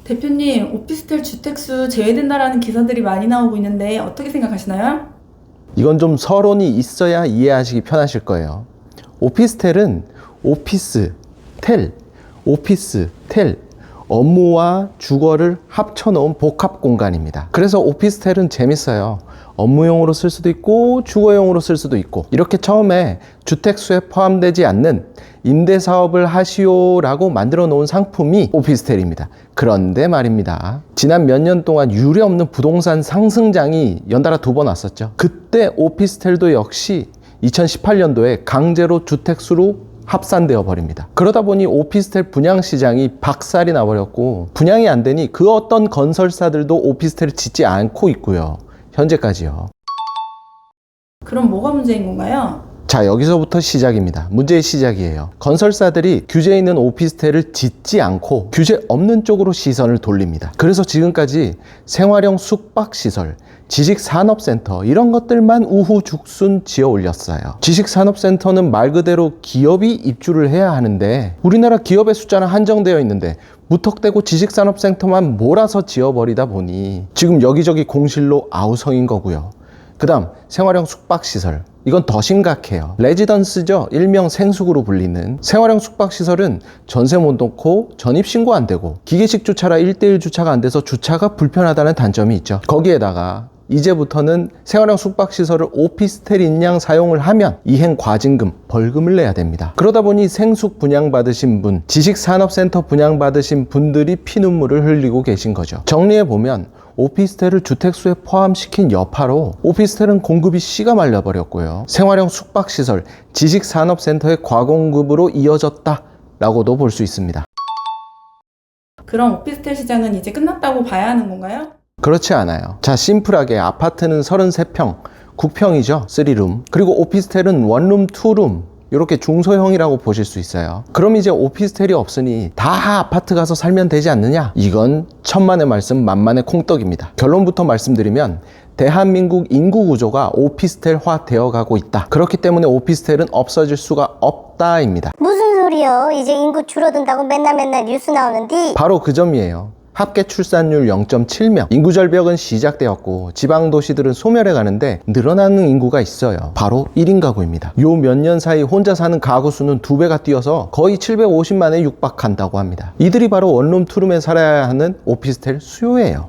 대표님, 오피스텔 주택수 제외된다라는 기사들이 많이 나오고 있는데 어떻게 생각하시나요? 이건 좀 서론이 있어야 이해하시기 편하실 거예요. 오피스텔은 오피스텔, 업무와 주거를 합쳐놓은 복합 공간입니다. 그래서 오피스텔은 재밌어요. 업무용으로 쓸 수도 있고 주거용으로 쓸 수도 있고, 이렇게 처음에 주택수에 포함되지 않는 임대사업을 하시오라고 만들어 놓은 상품이 오피스텔입니다. 그런데 말입니다, 지난 몇 년 동안 유례없는 부동산 상승장이 연달아 2번 왔었죠. 그때 오피스텔도 역시 2018년도에 강제로 주택수로 합산되어 버립니다. 그러다 보니 오피스텔 분양 시장이 박살이 나버렸고, 분양이 안 되니 그 어떤 건설사들도 오피스텔을 짓지 않고 있고요. 현재까지요. 그럼 뭐가 문제인 건가요? 자, 여기서부터 시작입니다. 문제의 시작이에요. 건설사들이 규제 있는 오피스텔을 짓지 않고 규제 없는 쪽으로 시선을 돌립니다. 그래서 지금까지 생활형 숙박시설, 지식산업센터 이런 것들만 우후죽순 지어 올렸어요. 지식산업센터는 말 그대로 기업이 입주를 해야 하는데, 우리나라 기업의 숫자는 한정되어 있는데 무턱대고 지식산업센터만 몰아서 지어버리다 보니 지금 여기저기 공실로 아우성인 거고요. 그 다음 생활형 숙박시설, 이건 더 심각해요. 레지던스죠. 일명 생숙으로 불리는 생활형 숙박시설은 전세 못 놓고 전입신고 안 되고 기계식 주차라 1:1 주차가 안 돼서 주차가 불편하다는 단점이 있죠. 거기에다가 이제부터는 생활형 숙박시설을 오피스텔인 양 사용을 하면 이행 과징금, 벌금을 내야 됩니다. 그러다 보니 생숙 분양받으신 분, 지식산업센터 분양받으신 분들이 피눈물을 흘리고 계신 거죠. 정리해보면 오피스텔을 주택수에 포함시킨 여파로 오피스텔은 공급이 씨가 말려버렸고요. 생활형 숙박시설, 지식산업센터의 과공급으로 이어졌다라고도 볼 수 있습니다. 그럼 오피스텔 시장은 이제 끝났다고 봐야 하는 건가요? 그렇지 않아요. 자, 심플하게 아파트는 33평, 9평이죠. 3룸. 그리고 오피스텔은 1룸, 2룸. 이렇게 중소형이라고 보실 수 있어요. 그럼 이제 오피스텔이 없으니 다 아파트 가서 살면 되지 않느냐? 이건 천만의 말씀 만만의 콩떡입니다. 결론부터 말씀드리면 대한민국 인구 구조가 오피스텔화 되어 가고 있다. 그렇기 때문에 오피스텔은 없어질 수가 없다입니다. 무슨 소리요? 이제 인구 줄어든다고 맨날 뉴스 나오는데. 바로 그 점이에요. 합계 출산율 0.7명, 인구 절벽은 시작되었고 지방 도시들은 소멸해 가는데 늘어나는 인구가 있어요. 바로 1인 가구입니다. 요 몇 년 사이 혼자 사는 가구 수는 2배가 뛰어서 거의 750만에 육박한다고 합니다. 이들이 바로 원룸, 투룸에 살아야 하는 오피스텔 수요예요.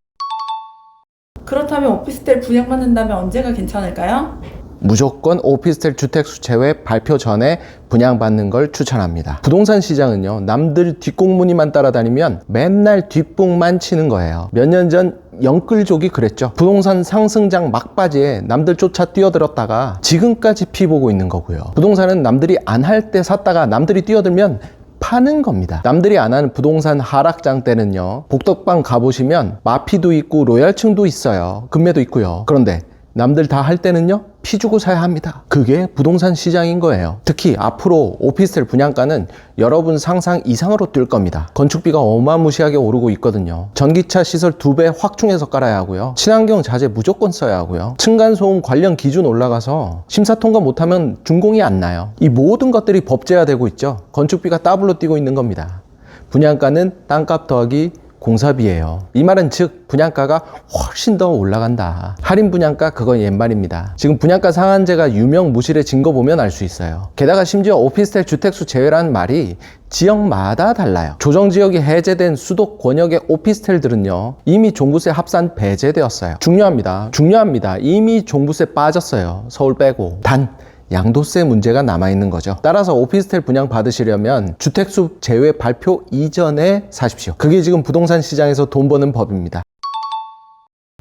그렇다면 오피스텔 분양받는다면 언제가 괜찮을까요? 무조건 오피스텔 주택수 제외 발표 전에 분양받는 걸 추천합니다. 부동산 시장은요, 남들 뒷공무니만 따라다니면 맨날 뒷북만 치는 거예요. 몇 년 전 영끌족이 그랬죠. 부동산 상승장 막바지에 남들 쫓아 뛰어들었다가 지금까지 피보고 있는 거고요. 부동산은 남들이 안 할 때 샀다가 남들이 뛰어들면 파는 겁니다. 남들이 안 하는 부동산 하락장 때는요, 복덕방 가보시면 마피도 있고 로얄층도 있어요. 금매도 있고요. 그런데 남들 다 할 때는요, 피 주고 사야 합니다. 그게 부동산 시장인 거예요. 특히 앞으로 오피스텔 분양가는 여러분 상상 이상으로 뛸 겁니다. 건축비가 어마무시하게 오르고 있거든요. 전기차 시설 2배 확충해서 깔아야 하고요. 친환경 자재 무조건 써야 하고요. 층간소음 관련 기준 올라가서 심사 통과 못하면 준공이 안 나요. 이 모든 것들이 법제화되고 있죠. 건축비가 더블로 뛰고 있는 겁니다. 분양가는 땅값 더하기 공사비예요. 이 말은 즉 분양가가 훨씬 더 올라간다. 할인 분양가, 그건 옛말입니다. 지금 분양가 상한제가 유명무실해진 거 보면 알 수 있어요. 게다가 심지어 오피스텔 주택수 제외라는 말이 지역마다 달라요. 조정지역이 해제된 수도 권역의 오피스텔들은요, 이미 종부세 합산 배제되었어요. 중요합니다. 이미 종부세 빠졌어요. 서울 빼고. 단 양도세 문제가 남아있는 거죠. 따라서 오피스텔 분양 받으시려면 주택수 제외 발표 이전에 사십시오. 그게 지금 부동산 시장에서 돈 버는 법입니다.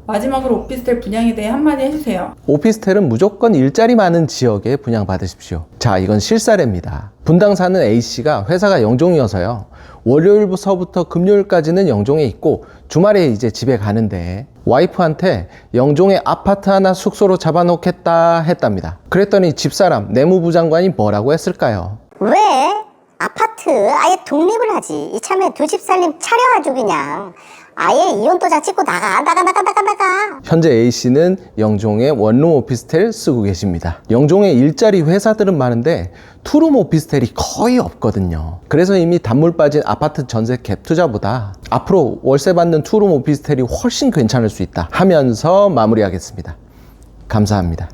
마지막으로 오피스텔 분양에 대해 한마디 해주세요. 오피스텔은 무조건 일자리 많은 지역에 분양 받으십시오. 자, 이건 실사례입니다. 분당 사는 A씨가 회사가 영종이어서요, 월요일서부터 금요일까지는 영종에 있고 주말에 이제 집에 가는데 와이프한테 영종에 아파트 하나 숙소로 잡아놓겠다 했답니다. 그랬더니 집사람 내무부 장관이 뭐라고 했을까요? 왜? 아파트 아예 독립을 하지. 이참에 두 집 살림 차려가지고 그냥 아예 이혼도장 찍고 나가. 현재 A씨는 영종에 원룸 오피스텔 쓰고 계십니다. 영종에 일자리 회사들은 많은데 투룸 오피스텔이 거의 없거든요. 그래서 이미 단물 빠진 아파트 전세 갭 투자보다 앞으로 월세 받는 투룸 오피스텔이 훨씬 괜찮을 수 있다 하면서 마무리하겠습니다. 감사합니다.